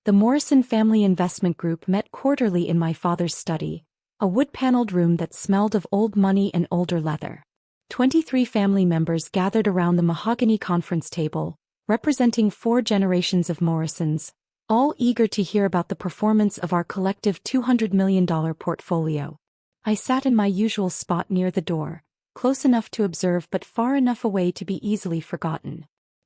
The Morrison Family Investment Group met quarterly in my father's study, a wood-paneled room that smelled of old money and older leather. 23 family members gathered around the mahogany conference table, representing 4 generations of Morrisons, all eager to hear about the performance of our collective $200 million portfolio. I sat in my usual spot near the door, close enough to observe but far enough away to be easily forgotten.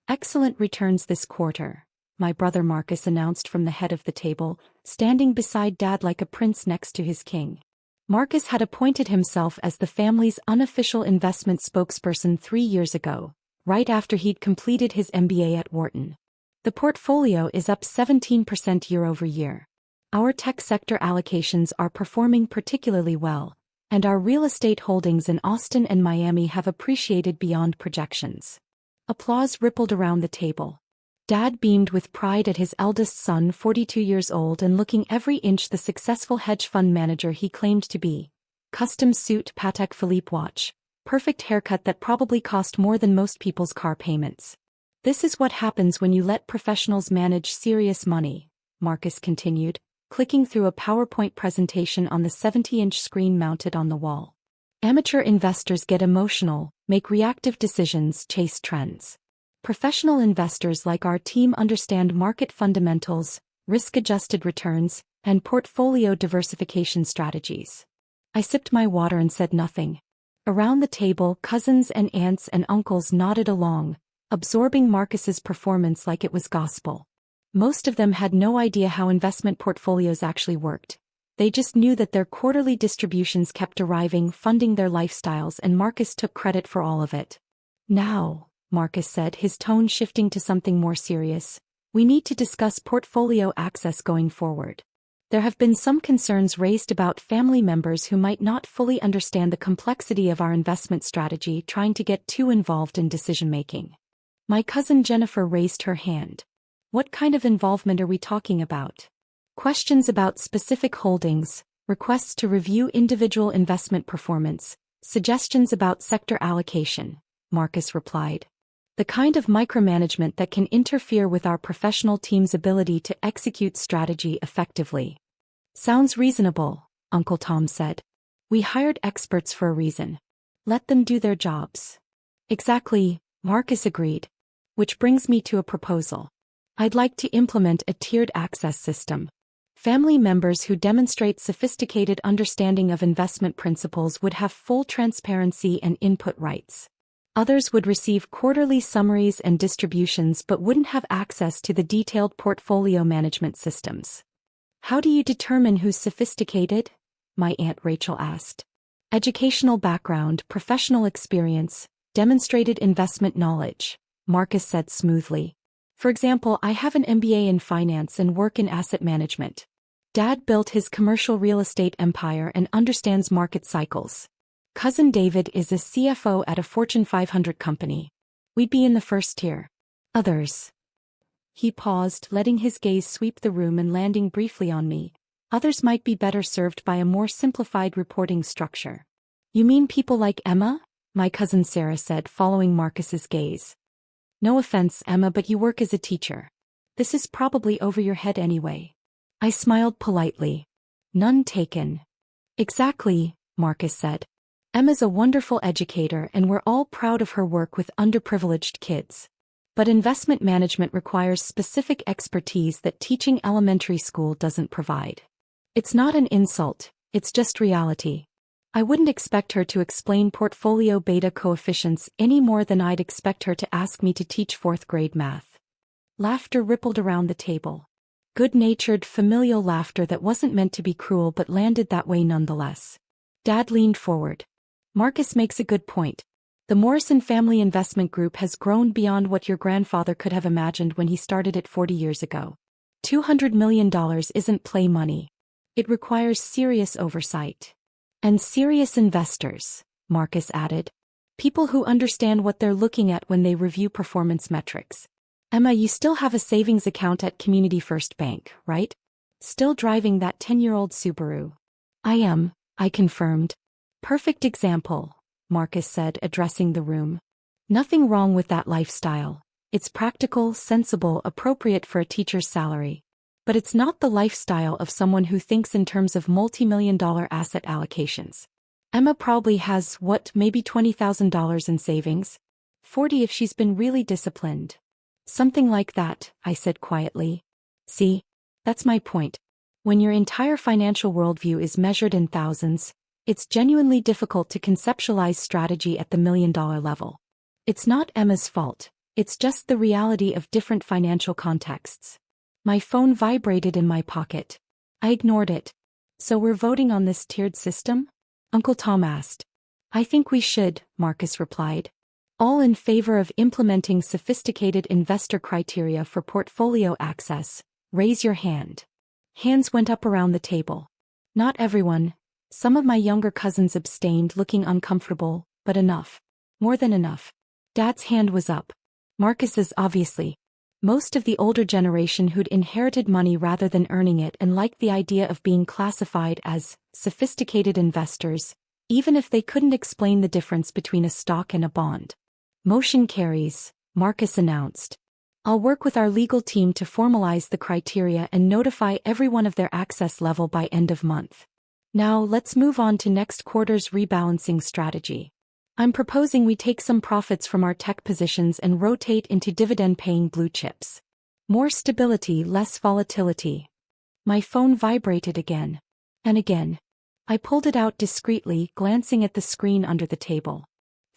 Excellent returns this quarter, my brother Marcus announced from the head of the table, standing beside Dad like a prince next to his king. Marcus had appointed himself as the family's unofficial investment spokesperson 3 years ago, right after he'd completed his MBA at Wharton. The portfolio is up 17% year-over-year. Our tech sector allocations are performing particularly well, and our real estate holdings in Austin and Miami have appreciated beyond projections. Applause rippled around the table. Dad beamed with pride at his eldest son, 42 years old and looking every inch the successful hedge fund manager he claimed to be. Custom suit, Patek Philippe watch, perfect haircut that probably cost more than most people's car payments. This is what happens when you let professionals manage serious money, Marcus continued, clicking through a PowerPoint presentation on the 70-inch screen mounted on the wall. Amateur investors get emotional, make reactive decisions, chase trends. Professional investors like our team understand market fundamentals, risk-adjusted returns, and portfolio diversification strategies. I sipped my water and said nothing. Around the table, cousins and aunts and uncles nodded along, absorbing Marcus's performance like it was gospel. Most of them had no idea how investment portfolios actually worked. They just knew that their quarterly distributions kept arriving, funding their lifestyles, and Marcus took credit for all of it. Now, Marcus said, his tone shifting to something more serious, we need to discuss portfolio access going forward. There have been some concerns raised about family members who might not fully understand the complexity of our investment strategy trying to get too involved in decision-making. My cousin Jennifer raised her hand. What kind of involvement are we talking about? Questions about specific holdings, requests to review individual investment performance, suggestions about sector allocation, Marcus replied. The kind of micromanagement that can interfere with our professional team's ability to execute strategy effectively. Sounds reasonable, Uncle Tom said. We hired experts for a reason. Let them do their jobs. Exactly, Marcus agreed. Which brings me to a proposal. I'd like to implement a tiered access system. Family members who demonstrate sophisticated understanding of investment principles would have full transparency and input rights. Others would receive quarterly summaries and distributions but wouldn't have access to the detailed portfolio management systems. How do you determine who's sophisticated? My Aunt Rachel asked. Educational background, professional experience, demonstrated investment knowledge, Marcus said smoothly. For example, I have an MBA in finance and work in asset management. Dad built his commercial real estate empire and understands market cycles. Cousin David is a CFO at a Fortune 500 company. We'd be in the first tier. Others. He paused, letting his gaze sweep the room and landing briefly on me. Others might be better served by a more simplified reporting structure. You mean people like Emma? My cousin Sarah said, following Marcus's gaze. No offense, Emma, but you work as a teacher. This is probably over your head anyway. I smiled politely. None taken. Exactly, Marcus said. Emma's a wonderful educator and we're all proud of her work with underprivileged kids. But investment management requires specific expertise that teaching elementary school doesn't provide. It's not an insult, it's just reality. I wouldn't expect her to explain portfolio beta coefficients any more than I'd expect her to ask me to teach 4th grade math. Laughter rippled around the table. Good-natured, familial laughter that wasn't meant to be cruel but landed that way nonetheless. Dad leaned forward. Marcus makes a good point. The Morrison Family Investment Group has grown beyond what your grandfather could have imagined when he started it 40 years ago. $200 million isn't play money. It requires serious oversight. And serious investors, Marcus added. People who understand what they're looking at when they review performance metrics. Emma, you still have a savings account at Community First Bank, right? Still driving that 10-year-old Subaru. I am, I confirmed. Perfect example, Marcus said, addressing the room. Nothing wrong with that lifestyle. It's practical, sensible, appropriate for a teacher's salary. But it's not the lifestyle of someone who thinks in terms of multi-million-dollar asset allocations. Emma probably has, maybe $20,000 in savings? 40 if she's been really disciplined. Something like that, I said quietly. See? That's my point. When your entire financial worldview is measured in thousands, it's genuinely difficult to conceptualize strategy at the million-dollar level. It's not Emma's fault, it's just the reality of different financial contexts. My phone vibrated in my pocket. I ignored it. So we're voting on this tiered system? Uncle Tom asked. I think we should, Marcus replied. All in favor of implementing sophisticated investor criteria for portfolio access, raise your hand. Hands went up around the table. Not everyone. Some of my younger cousins abstained, looking uncomfortable, but enough. More than enough. Dad's hand was up. Marcus's obviously. Most of the older generation who'd inherited money rather than earning it and liked the idea of being classified as sophisticated investors, even if they couldn't explain the difference between a stock and a bond. Motion carries, Marcus announced. I'll work with our legal team to formalize the criteria and notify everyone of their access level by end of month. Now let's move on to next quarter's rebalancing strategy. I'm proposing we take some profits from our tech positions and rotate into dividend-paying blue chips. More stability, less volatility. My phone vibrated again. And again. I pulled it out discreetly, glancing at the screen under the table.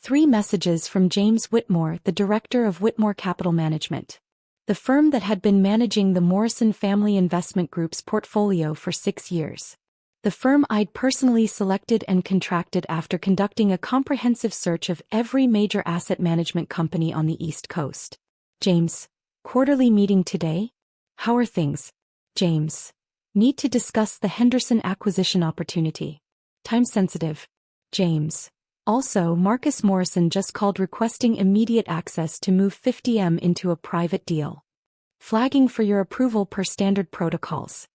3 messages from James Whitmore, the director of Whitmore Capital Management. The firm that had been managing the Morrison Family Investment Group's portfolio for 6 years. The firm I'd personally selected and contracted after conducting a comprehensive search of every major asset management company on the East Coast. James, quarterly meeting today? How are things? James, need to discuss the Henderson acquisition opportunity. Time sensitive. James, also Marcus Morrison just called requesting immediate access to move 50M into a private deal. Flagging for your approval per standard protocols.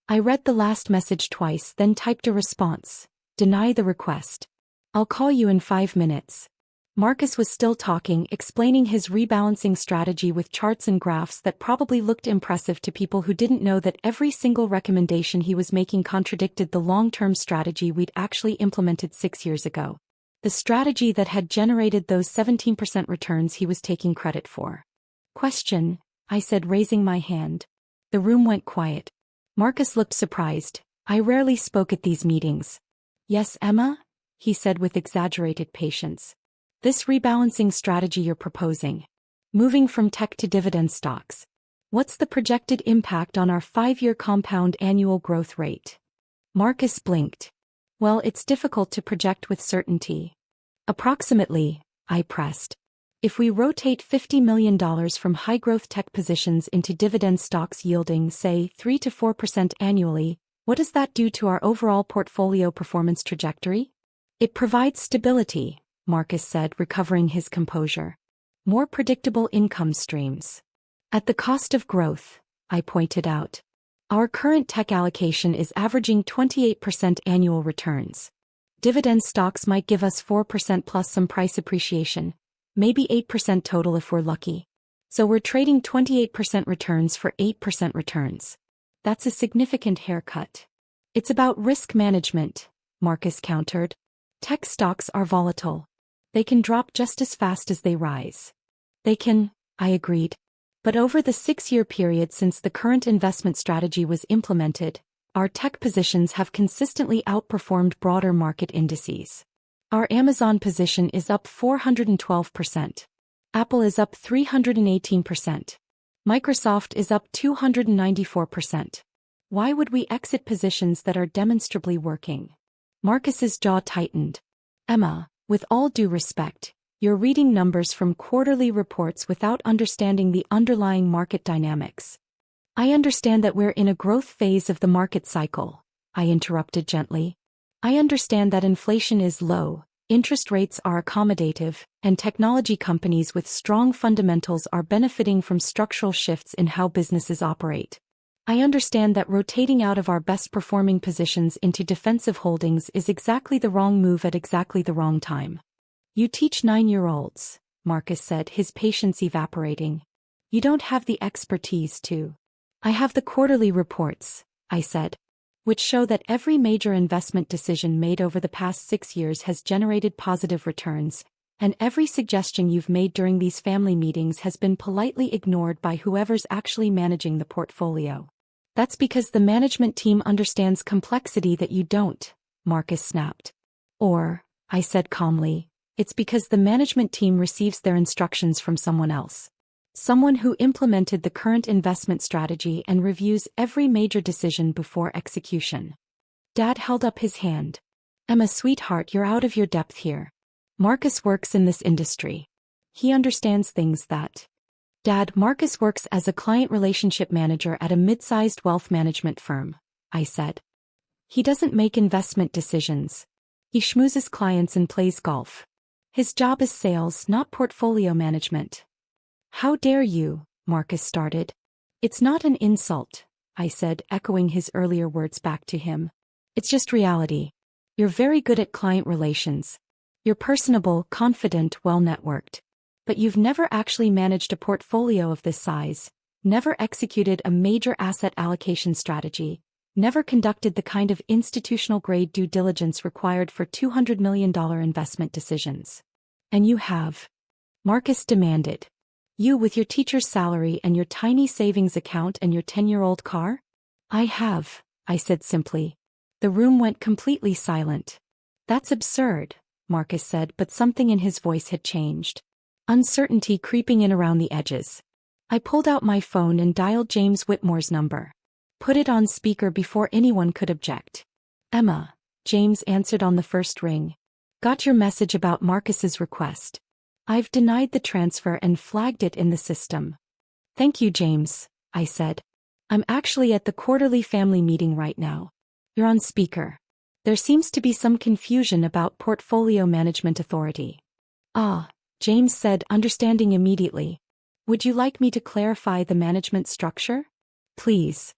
I read the last message twice, then typed a response. Deny the request. I'll call you in 5 minutes. Marcus was still talking, explaining his rebalancing strategy with charts and graphs that probably looked impressive to people who didn't know that every single recommendation he was making contradicted the long-term strategy we'd actually implemented 6 years ago. The strategy that had generated those 17% returns he was taking credit for. Question, I said, raising my hand. The room went quiet. Marcus looked surprised. I rarely spoke at these meetings. Yes, Emma? He said with exaggerated patience. This rebalancing strategy you're proposing. Moving from tech to dividend stocks. What's the projected impact on our 5-year compound annual growth rate? Marcus blinked. Well, it's difficult to project with certainty. Approximately, I pressed. If we rotate $50 million from high-growth tech positions into dividend stocks yielding, say, 3 to 4% annually, what does that do to our overall portfolio performance trajectory? It provides stability, Marcus said, recovering his composure. More predictable income streams. At the cost of growth, I pointed out. Our current tech allocation is averaging 28% annual returns. Dividend stocks might give us 4% plus some price appreciation. Maybe 8% total if we're lucky. So we're trading 28% returns for 8% returns. That's a significant haircut. It's about risk management, Marcus countered. Tech stocks are volatile. They can drop just as fast as they rise. They can, I agreed. But over the 6-year period since the current investment strategy was implemented, our tech positions have consistently outperformed broader market indices. Our Amazon position is up 412%. Apple is up 318%. Microsoft is up 294%. Why would we exit positions that are demonstrably working? Marcus's jaw tightened. Emma, with all due respect, you're reading numbers from quarterly reports without understanding the underlying market dynamics. I understand that we're in a growth phase of the market cycle, I interrupted gently. I understand that inflation is low, interest rates are accommodative, and technology companies with strong fundamentals are benefiting from structural shifts in how businesses operate. I understand that rotating out of our best-performing positions into defensive holdings is exactly the wrong move at exactly the wrong time. You teach 9-year-olds, Marcus said, his patience evaporating. You don't have the expertise to. I have the quarterly reports, I said, which show that every major investment decision made over the past 6 years has generated positive returns, and every suggestion you've made during these family meetings has been politely ignored by whoever's actually managing the portfolio. That's because the management team understands complexity that you don't, Marcus snapped. Or, I said calmly, it's because the management team receives their instructions from someone else. Someone who implemented the current investment strategy and reviews every major decision before execution. Dad held up his hand. Emma, sweetheart, you're out of your depth here. Marcus works in this industry. He understands things that... Dad, Marcus works as a client relationship manager at a mid-sized wealth management firm, I said. He doesn't make investment decisions. He schmoozes clients and plays golf. His job is sales, not portfolio management. How dare you, Marcus started. It's not an insult, I said, echoing his earlier words back to him. It's just reality. You're very good at client relations. You're personable, confident, well-networked. But you've never actually managed a portfolio of this size, never executed a major asset allocation strategy, never conducted the kind of institutional-grade due diligence required for $200 million investment decisions. And you have. Marcus demanded. You with your teacher's salary and your tiny savings account and your 10-year-old car? I have, I said simply. The room went completely silent. That's absurd, Marcus said, but something in his voice had changed. Uncertainty creeping in around the edges. I pulled out my phone and dialed James Whitmore's number. Put it on speaker before anyone could object. Emma, James answered on the first ring. Got your message about Marcus's request. I've denied the transfer and flagged it in the system. Thank you, James, I said. I'm actually at the quarterly family meeting right now. You're on speaker. There seems to be some confusion about portfolio management authority. Ah, James said, understanding immediately. Would you like me to clarify the management structure? Please.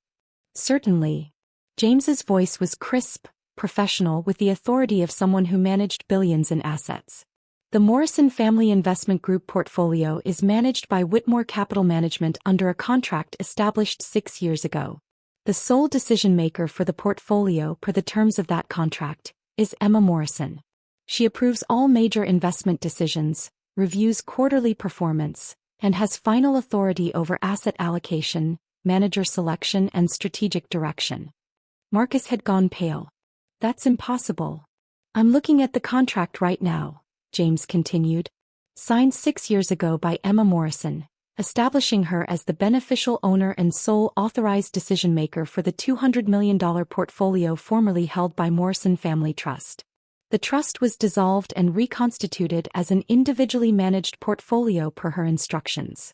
Certainly. James's voice was crisp, professional, with the authority of someone who managed billions in assets. The Morrison Family Investment Group portfolio is managed by Whitmore Capital Management under a contract established 6 years ago. The sole decision-maker for the portfolio per the terms of that contract is Emma Morrison. She approves all major investment decisions, reviews quarterly performance, and has final authority over asset allocation, manager selection, and strategic direction. Marcus had gone pale. That's impossible. I'm looking at the contract right now, James continued. Signed 6 years ago by Emma Morrison, establishing her as the beneficial owner and sole authorized decision-maker for the $200 million portfolio formerly held by Morrison Family Trust. The trust was dissolved and reconstituted as an individually managed portfolio per her instructions.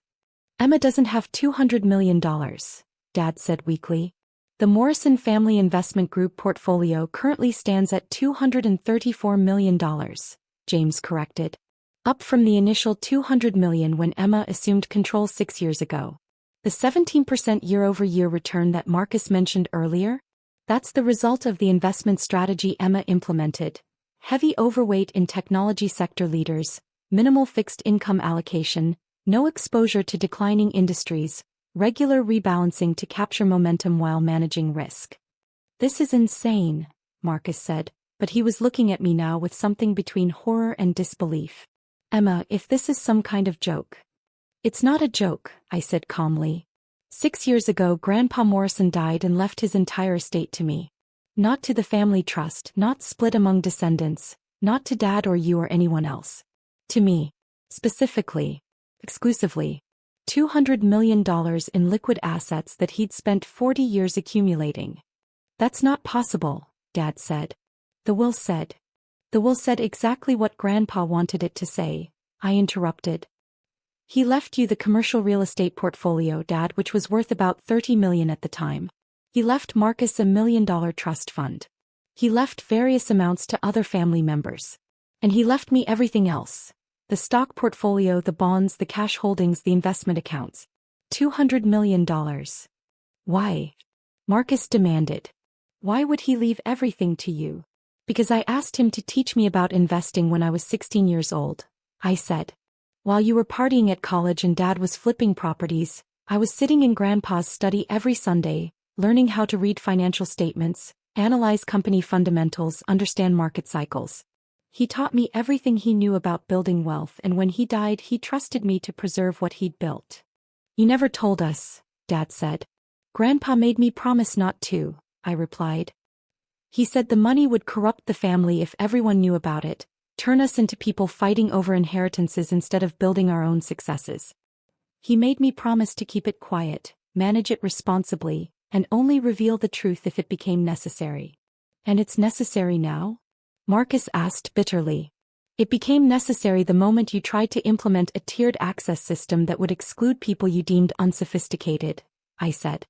Emma doesn't have $200 million, Dad said weakly. The Morrison Family Investment Group portfolio currently stands at $234 million, James corrected. Up from the initial $200 million when Emma assumed control 6 years ago. The 17% year-over-year return that Marcus mentioned earlier? That's the result of the investment strategy Emma implemented. Heavy overweight in technology sector leaders, minimal fixed income allocation, no exposure to declining industries, regular rebalancing to capture momentum while managing risk. This is insane, Marcus said, but he was looking at me now with something between horror and disbelief. Emma, if this is some kind of joke. It's not a joke, I said calmly. 6 years ago, Grandpa Morrison died and left his entire estate to me. Not to the family trust, not split among descendants, not to Dad or you or anyone else. To me. Specifically. Exclusively. $200 million in liquid assets that he'd spent 40 years accumulating. That's not possible, Dad said. The will said. The will said exactly what Grandpa wanted it to say, I interrupted. He left you the commercial real estate portfolio, Dad, which was worth about $30 million at the time. He left Marcus a $1 million trust fund. He left various amounts to other family members. And he left me everything else. The stock portfolio, the bonds, the cash holdings, the investment accounts. $200 million. Why? Marcus demanded. Why would he leave everything to you? Because I asked him to teach me about investing when I was 16 years old, I said. While you were partying at college and Dad was flipping properties, I was sitting in Grandpa's study every Sunday, learning how to read financial statements, analyze company fundamentals, understand market cycles. He taught me everything he knew about building wealth, and when he died, he trusted me to preserve what he'd built. You never told us, Dad said. Grandpa made me promise not to, I replied. He said the money would corrupt the family if everyone knew about it, turn us into people fighting over inheritances instead of building our own successes. He made me promise to keep it quiet, manage it responsibly, and only reveal the truth if it became necessary. And it's necessary now? Marcus asked bitterly. It became necessary the moment you tried to implement a tiered access system that would exclude people you deemed unsophisticated, I said.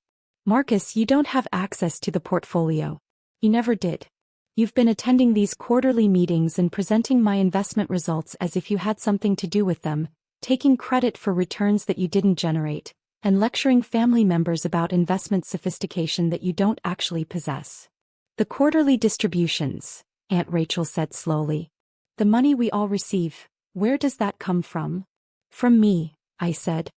Marcus, you don't have access to the portfolio. You never did. You've been attending these quarterly meetings and presenting my investment results as if you had something to do with them, taking credit for returns that you didn't generate, and lecturing family members about investment sophistication that you don't actually possess. The quarterly distributions, Aunt Rachel said slowly. The money we all receive, where does that come from? From me, I said.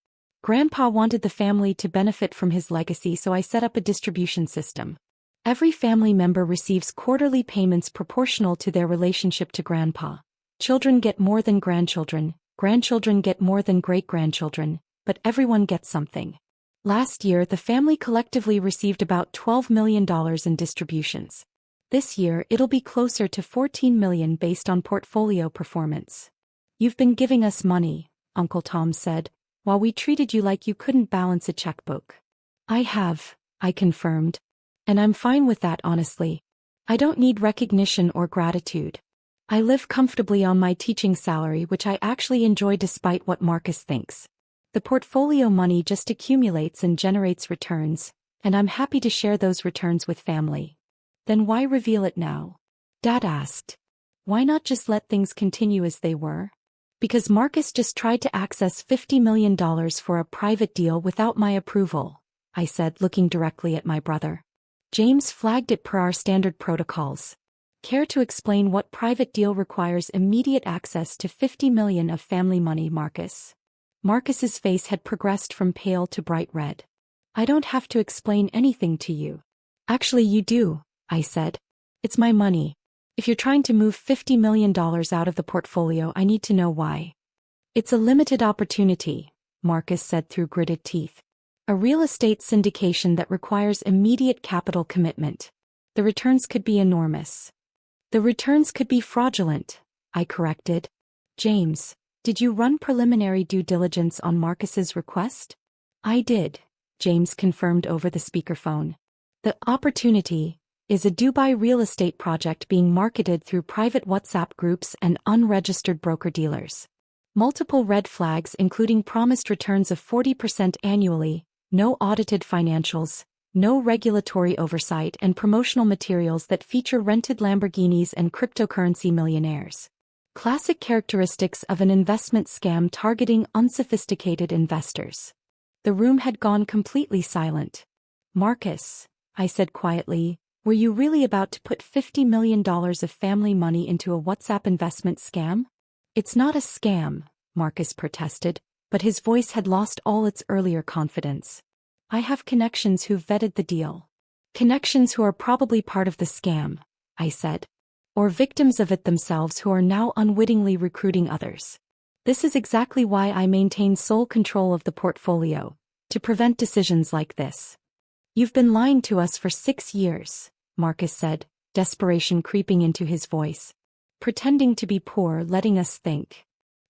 Grandpa wanted the family to benefit from his legacy, so I set up a distribution system. Every family member receives quarterly payments proportional to their relationship to Grandpa. Children get more than grandchildren get more than great-grandchildren, but everyone gets something. Last year, the family collectively received about $12 million in distributions. This year, it'll be closer to $14 million based on portfolio performance. You've been giving us money, Uncle Tom said, while we treated you like you couldn't balance a checkbook. I have, I confirmed. And I'm fine with that, honestly. I don't need recognition or gratitude. I live comfortably on my teaching salary, which I actually enjoy despite what Marcus thinks. The portfolio money just accumulates and generates returns, and I'm happy to share those returns with family. Then why reveal it now? Dad asked. Why not just let things continue as they were? Because Marcus just tried to access $50 million for a private deal without my approval, I said, looking directly at my brother. James flagged it per our standard protocols. Care to explain what private deal requires immediate access to $50 million of family money, Marcus? Marcus's face had progressed from pale to bright red. I don't have to explain anything to you. Actually, you do, I said. It's my money. If you're trying to move $50 million out of the portfolio, I need to know why. It's a limited opportunity, Marcus said through gritted teeth. A real estate syndication that requires immediate capital commitment. The returns could be enormous. The returns could be fraudulent, I corrected. James, did you run preliminary due diligence on Marcus's request? I did, James confirmed over the speakerphone. The opportunity is a Dubai real estate project being marketed through private WhatsApp groups and unregistered broker-dealers. Multiple red flags, including promised returns of 40% annually, no audited financials, no regulatory oversight, and promotional materials that feature rented Lamborghinis and cryptocurrency millionaires. Classic characteristics of an investment scam targeting unsophisticated investors. The room had gone completely silent. Marcus, I said quietly, were you really about to put $50 million of family money into a WhatsApp investment scam? It's not a scam, Marcus protested, but his voice had lost all its earlier confidence. I have connections who've vetted the deal. Connections who are probably part of the scam, I said. Or victims of it themselves who are now unwittingly recruiting others. This is exactly why I maintain sole control of the portfolio, to prevent decisions like this. You've been lying to us for 6 years, Marcus said, desperation creeping into his voice. Pretending to be poor, letting us think.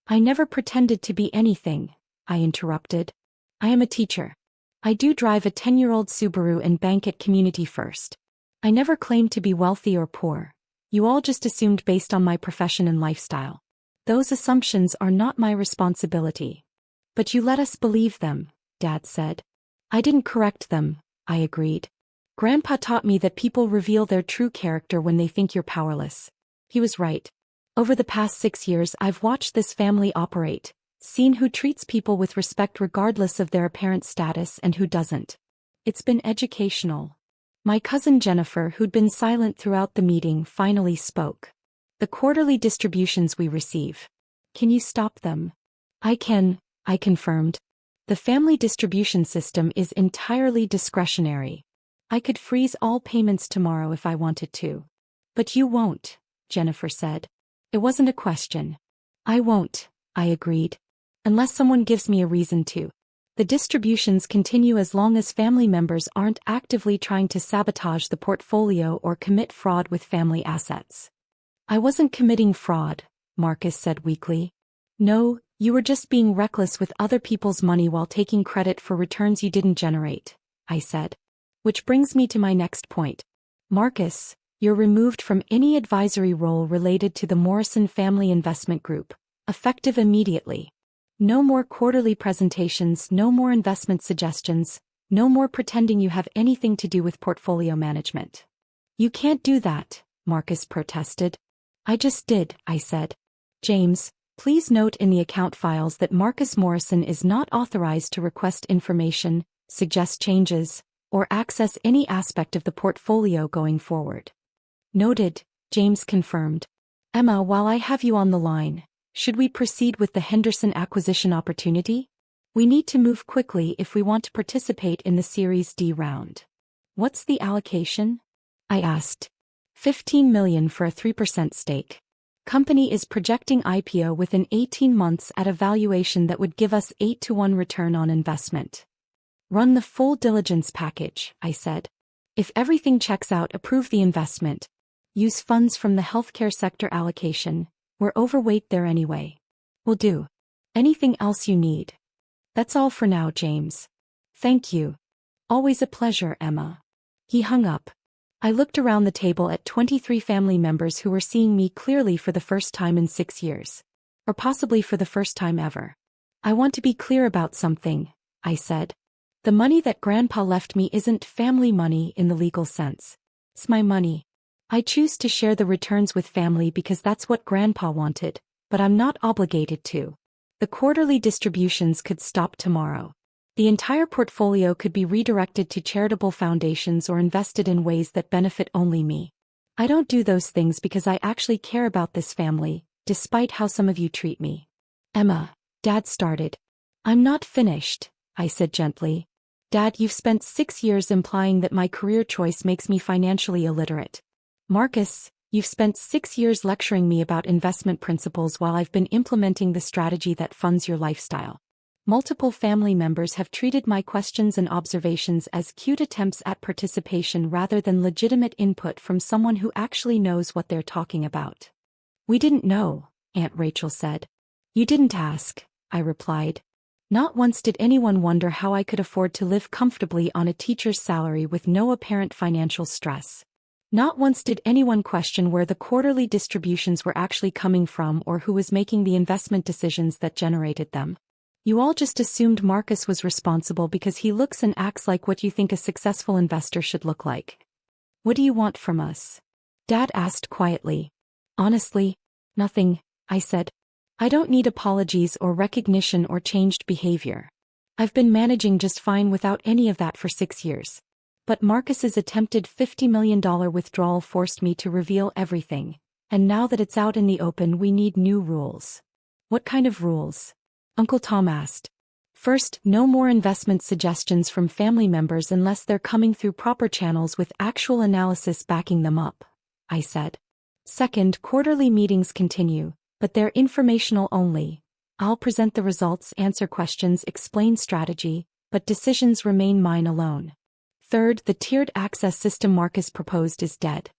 I never pretended to be anything, I interrupted. I am a teacher. I do drive a 10-year-old Subaru and bank at Community First. I never claimed to be wealthy or poor. You all just assumed based on my profession and lifestyle. Those assumptions are not my responsibility. But you let us believe them, Dad said. I didn't correct them, I agreed. Grandpa taught me that people reveal their true character when they think you're powerless. He was right. Over the past 6 years, I've watched this family operate, seen who treats people with respect regardless of their apparent status and who doesn't. It's been educational. My cousin Jennifer, who'd been silent throughout the meeting, finally spoke. The quarterly distributions we receive. Can you stop them? I can, I confirmed. The family distribution system is entirely discretionary. I could freeze all payments tomorrow if I wanted to. But you won't, Jennifer said. It wasn't a question. I won't, I agreed. Unless someone gives me a reason to. The distributions continue as long as family members aren't actively trying to sabotage the portfolio or commit fraud with family assets. I wasn't committing fraud, Marcus said weakly. No, you were just being reckless with other people's money while taking credit for returns you didn't generate, I said. Which brings me to my next point. Marcus, you're removed from any advisory role related to the Morrison Family Investment Group, effective immediately. No more quarterly presentations, no more investment suggestions, no more pretending you have anything to do with portfolio management. You can't do that, Marcus protested. I just did, I said. James, please note in the account files that Marcus Morrison is not authorized to request information, suggest changes, or access any aspect of the portfolio going forward. Noted, James confirmed. Emma, while I have you on the line, should we proceed with the Henderson acquisition opportunity? We need to move quickly if we want to participate in the Series D round. What's the allocation? I asked. $15 million for a 3% stake. Company is projecting IPO within 18 months at a valuation that would give us 8-to-1 return on investment. Run the full diligence package, I said. If everything checks out, approve the investment. Use funds from the healthcare sector allocation. We're overweight there anyway. Will do. Anything else you need? That's all for now, James. Thank you. Always a pleasure, Emma. He hung up. I looked around the table at 23 family members who were seeing me clearly for the first time in 6 years. Or possibly for the first time ever. I want to be clear about something, I said. The money that Grandpa left me isn't family money in the legal sense. It's my money. I choose to share the returns with family because that's what Grandpa wanted, but I'm not obligated to. The quarterly distributions could stop tomorrow. The entire portfolio could be redirected to charitable foundations or invested in ways that benefit only me. I don't do those things because I actually care about this family, despite how some of you treat me. Emma, Dad started. I'm not finished, I said gently. Dad, you've spent 6 years implying that my career choice makes me financially illiterate. Marcus, you've spent 6 years lecturing me about investment principles while I've been implementing the strategy that funds your lifestyle. Multiple family members have treated my questions and observations as cute attempts at participation rather than legitimate input from someone who actually knows what they're talking about. We didn't know, Aunt Rachel said. You didn't ask, I replied. Not once did anyone wonder how I could afford to live comfortably on a teacher's salary with no apparent financial stress. Not once did anyone question where the quarterly distributions were actually coming from or who was making the investment decisions that generated them. You all just assumed Marcus was responsible because he looks and acts like what you think a successful investor should look like. What do you want from us? Dad asked quietly. Honestly, nothing, I said. I don't need apologies or recognition or changed behavior. I've been managing just fine without any of that for 6 years. But Marcus's attempted $50 million withdrawal forced me to reveal everything, and now that it's out in the open we need new rules. What kind of rules? Uncle Tom asked. First, no more investment suggestions from family members unless they're coming through proper channels with actual analysis backing them up, I said. Second, quarterly meetings continue, but they're informational only. I'll present the results, answer questions, explain strategy, but decisions remain mine alone. Third, the tiered access system Marcus proposed is dead.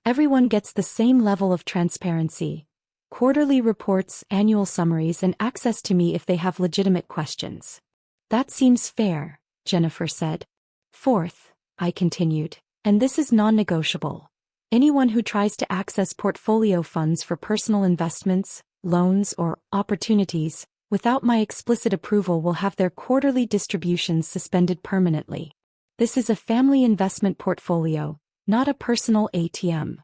Everyone gets the same level of transparency. Quarterly reports, annual summaries, and access to me if they have legitimate questions. That seems fair, Jennifer said. Fourth, I continued, and this is non-negotiable. Anyone who tries to access portfolio funds for personal investments, loans, or opportunities, without my explicit approval will have their quarterly distributions suspended permanently. This is a family investment portfolio, not a personal ATM.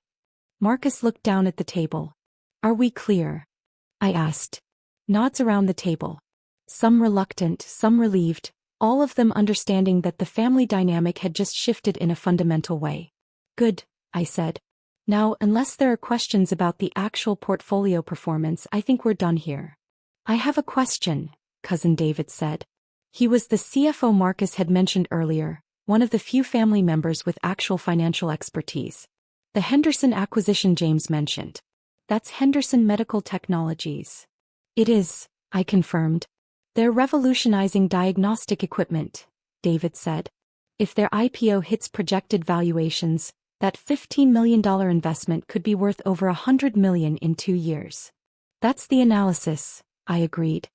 Marcus looked down at the table. Are we clear? I asked. Nods around the table. Some reluctant, some relieved, all of them understanding that the family dynamic had just shifted in a fundamental way. Good, I said. Now, unless there are questions about the actual portfolio performance, I think we're done here. I have a question, Cousin David said. He was the CFO Marcus had mentioned earlier, one of the few family members with actual financial expertise. The Henderson acquisition James mentioned. That's Henderson Medical Technologies. It is, I confirmed. They're revolutionizing diagnostic equipment, David said. If their IPO hits projected valuations, that $15 million investment could be worth over $100 million in 2 years. That's the analysis, I agreed.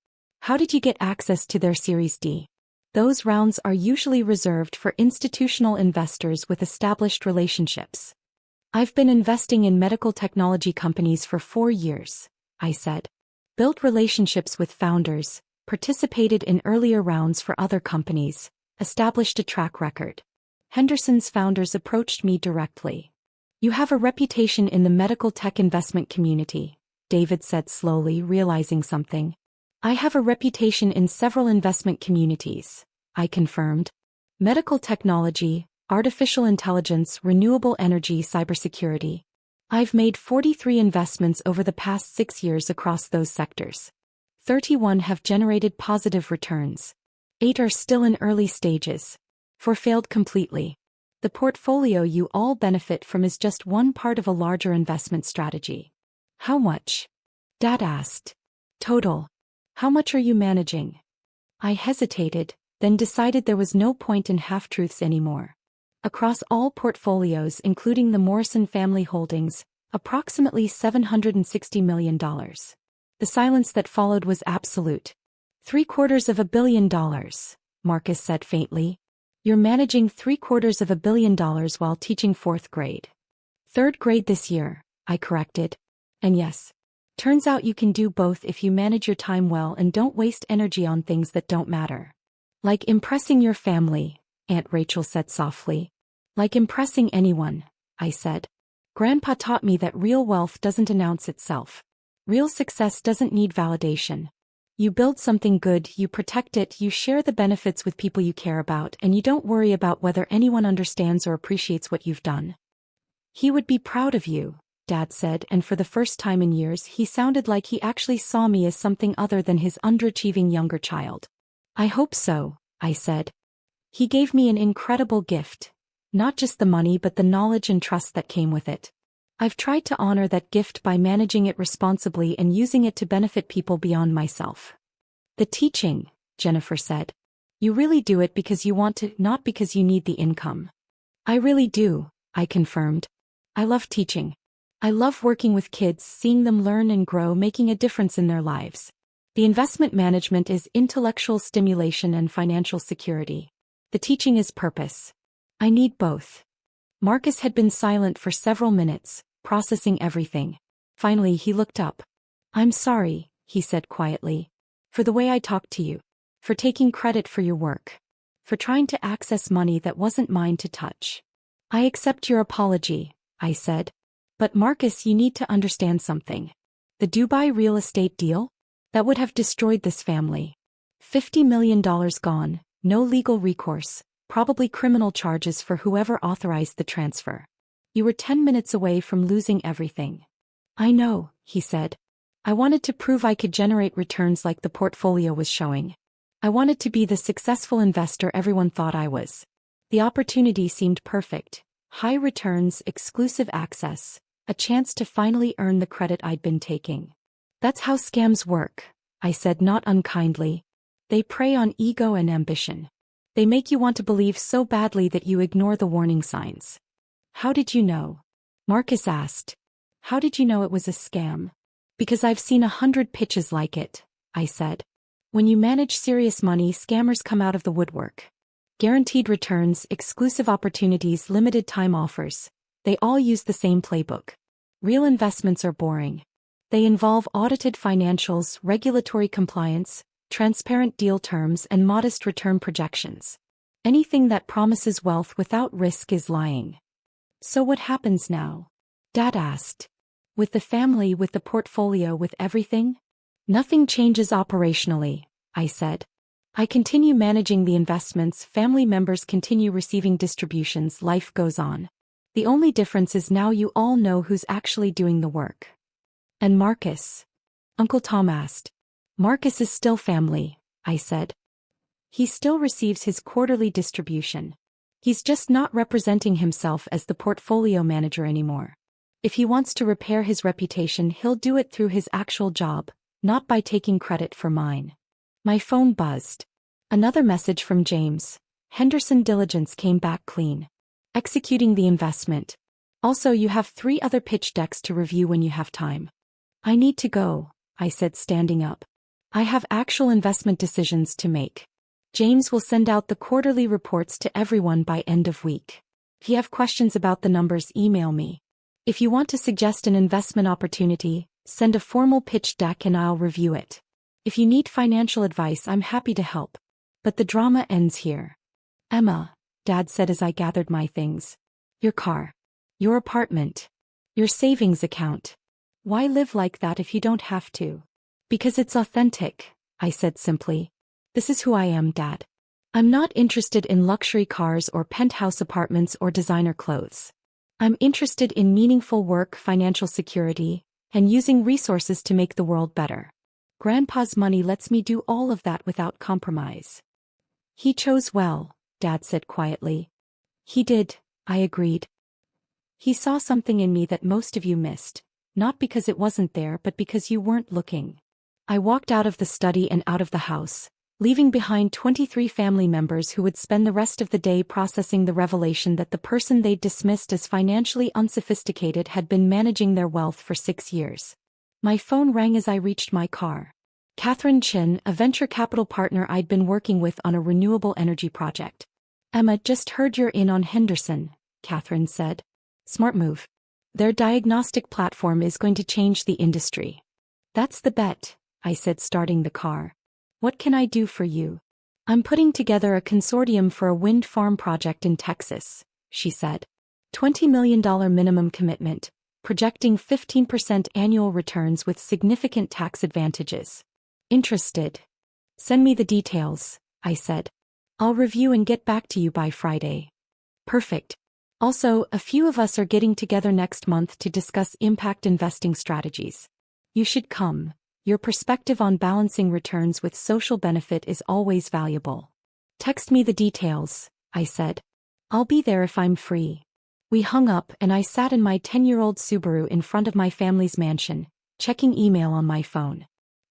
How did you get access to their Series D? Those rounds are usually reserved for institutional investors with established relationships. I've been investing in medical technology companies for 4 years, I said. Built relationships with founders, participated in earlier rounds for other companies, established a track record. Henderson's founders approached me directly. You have a reputation in the medical tech investment community, David said slowly, realizing something. I have a reputation in several investment communities, I confirmed. Medical technology, artificial intelligence, renewable energy, cybersecurity. I've made 43 investments over the past 6 years across those sectors. 31 have generated positive returns. 8 are still in early stages. 4 failed completely. The portfolio you all benefit from is just one part of a larger investment strategy. How much? Dad asked. Total. How much are you managing? I hesitated, then decided there was no point in half-truths anymore. Across all portfolios including the Morrison family holdings, approximately $760 million. The silence that followed was absolute. $750 million, Marcus said faintly. You're managing $750 million while teaching 4th grade. 3rd grade this year, I corrected. And yes, turns out you can do both if you manage your time well and don't waste energy on things that don't matter. Like impressing your family, Aunt Rachel said softly. Like impressing anyone, I said. Grandpa taught me that real wealth doesn't announce itself. Real success doesn't need validation. You build something good, you protect it, you share the benefits with people you care about, and you don't worry about whether anyone understands or appreciates what you've done. He would be proud of you, Dad said, and for the first time in years he sounded like he actually saw me as something other than his underachieving younger child. I hope so, I said. He gave me an incredible gift. Not just the money but the knowledge and trust that came with it. I've tried to honor that gift by managing it responsibly and using it to benefit people beyond myself. The teaching, Jennifer said. You really do it because you want to, not because you need the income. I really do, I confirmed. I love teaching. I love working with kids, seeing them learn and grow, making a difference in their lives. The investment management is intellectual stimulation and financial security. The teaching is purpose. I need both. Marcus had been silent for several minutes, processing everything. Finally he looked up. I'm sorry, he said quietly. For the way I talked to you. For taking credit for your work. For trying to access money that wasn't mine to touch. I accept your apology, I said. But Marcus, you need to understand something. The Dubai real estate deal? That would have destroyed this family. $50 million gone, no legal recourse, probably criminal charges for whoever authorized the transfer. You were 10 minutes away from losing everything. I know, he said. I wanted to prove I could generate returns like the portfolio was showing. I wanted to be the successful investor everyone thought I was. The opportunity seemed perfect. High returns, exclusive access, a chance to finally earn the credit I'd been taking. That's how scams work, I said not unkindly. They prey on ego and ambition. They make you want to believe so badly that you ignore the warning signs. How did you know? Marcus asked. How did you know it was a scam? Because I've seen 100 pitches like it, I said. When you manage serious money, scammers come out of the woodwork. Guaranteed returns, exclusive opportunities, limited time offers. They all use the same playbook. Real investments are boring. They involve audited financials, regulatory compliance, transparent deal terms, and modest return projections. Anything that promises wealth without risk is lying. So what happens now? Dad asked. With the family, with the portfolio, with everything? Nothing changes operationally, I said. I continue managing the investments, family members continue receiving distributions, life goes on. The only difference is now you all know who's actually doing the work. And Marcus? Uncle Tom asked. Marcus is still family, I said. He still receives his quarterly distribution. He's just not representing himself as the portfolio manager anymore. If he wants to repair his reputation, he'll do it through his actual job, not by taking credit for mine. My phone buzzed. Another message from James. Henderson diligence came back clean. Executing the investment. Also, you have 3 other pitch decks to review when you have time. I need to go, I said, standing up. I have actual investment decisions to make. James will send out the quarterly reports to everyone by end of week. If you have questions about the numbers, email me. If you want to suggest an investment opportunity, send a formal pitch deck and I'll review it. If you need financial advice, I'm happy to help. But the drama ends here. Emma, Dad said as I gathered my things. Your car. Your apartment. Your savings account. Why live like that if you don't have to? Because it's authentic, I said simply. This is who I am, Dad. I'm not interested in luxury cars or penthouse apartments or designer clothes. I'm interested in meaningful work, financial security, and using resources to make the world better. Grandpa's money lets me do all of that without compromise. He chose well, Dad said quietly. He did, I agreed. He saw something in me that most of you missed, not because it wasn't there but because you weren't looking. I walked out of the study and out of the house, leaving behind 23 family members who would spend the rest of the day processing the revelation that the person they'd dismissed as financially unsophisticated had been managing their wealth for 6 years. My phone rang as I reached my car. Catherine Chin, a venture capital partner I'd been working with on a renewable energy project. Emma, just heard you're in on Henderson, Catherine said. Smart move. Their diagnostic platform is going to change the industry. That's the bet, I said, starting the car. What can I do for you? I'm putting together a consortium for a wind farm project in Texas, she said. $20 million minimum commitment, projecting 15% annual returns with significant tax advantages. Interested? Send me the details, I said. I'll review and get back to you by Friday. Perfect. Also, a few of us are getting together next month to discuss impact investing strategies. You should come. Your perspective on balancing returns with social benefit is always valuable. Text me the details, I said. I'll be there if I'm free. We hung up and I sat in my 10-year-old Subaru in front of my family's mansion, checking email on my phone.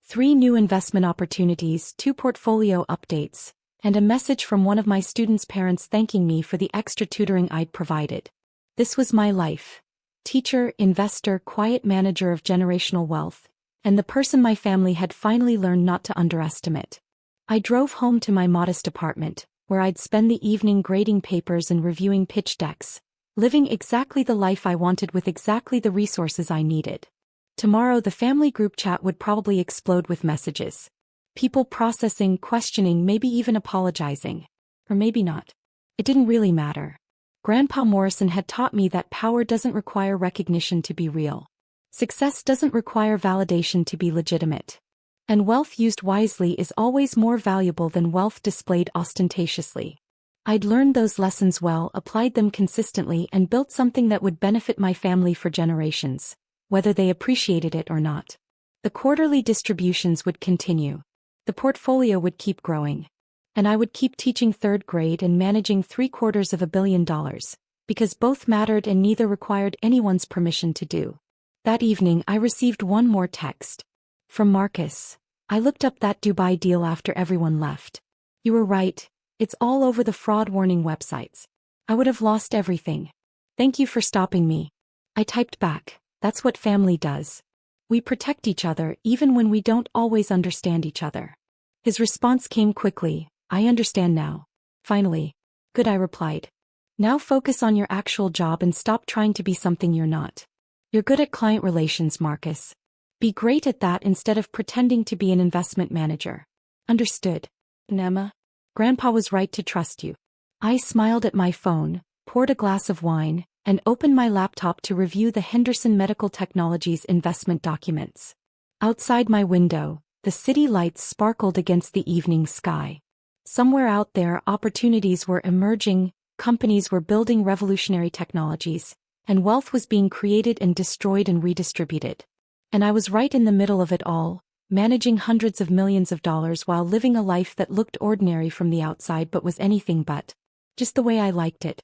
3 new investment opportunities, 2 portfolio updates, and a message from one of my students' parents thanking me for the extra tutoring I'd provided. This was my life. Teacher, investor, quiet manager of generational wealth, and the person my family had finally learned not to underestimate. I drove home to my modest apartment, where I'd spend the evening grading papers and reviewing pitch decks, living exactly the life I wanted with exactly the resources I needed. Tomorrow the family group chat would probably explode with messages. People processing, questioning, maybe even apologizing. Or maybe not. It didn't really matter. Grandpa Morrison had taught me that power doesn't require recognition to be real. Success doesn't require validation to be legitimate. And wealth used wisely is always more valuable than wealth displayed ostentatiously. I'd learned those lessons well, applied them consistently, and built something that would benefit my family for generations, whether they appreciated it or not. The quarterly distributions would continue. The portfolio would keep growing. And I would keep teaching 3rd grade and managing $750 million, because both mattered and neither required anyone's permission to do. That evening I received one more text. From Marcus. I looked up that Dubai deal after everyone left. You were right, it's all over the fraud warning websites. I would have lost everything. Thank you for stopping me. I typed back, that's what family does. We protect each other even when we don't always understand each other. His response came quickly, I understand now. Finally. Good, I replied. Now focus on your actual job and stop trying to be something you're not. You're good at client relations, Marcus. Be great at that instead of pretending to be an investment manager. Understood. Emma? Grandpa was right to trust you. I smiled at my phone, poured a glass of wine, and opened my laptop to review the Henderson Medical Technologies investment documents. Outside my window, the city lights sparkled against the evening sky. Somewhere out there, opportunities were emerging, companies were building revolutionary technologies, and wealth was being created and destroyed and redistributed. And I was right in the middle of it all, managing hundreds of millions of dollars while living a life that looked ordinary from the outside but was anything but just the way I liked it.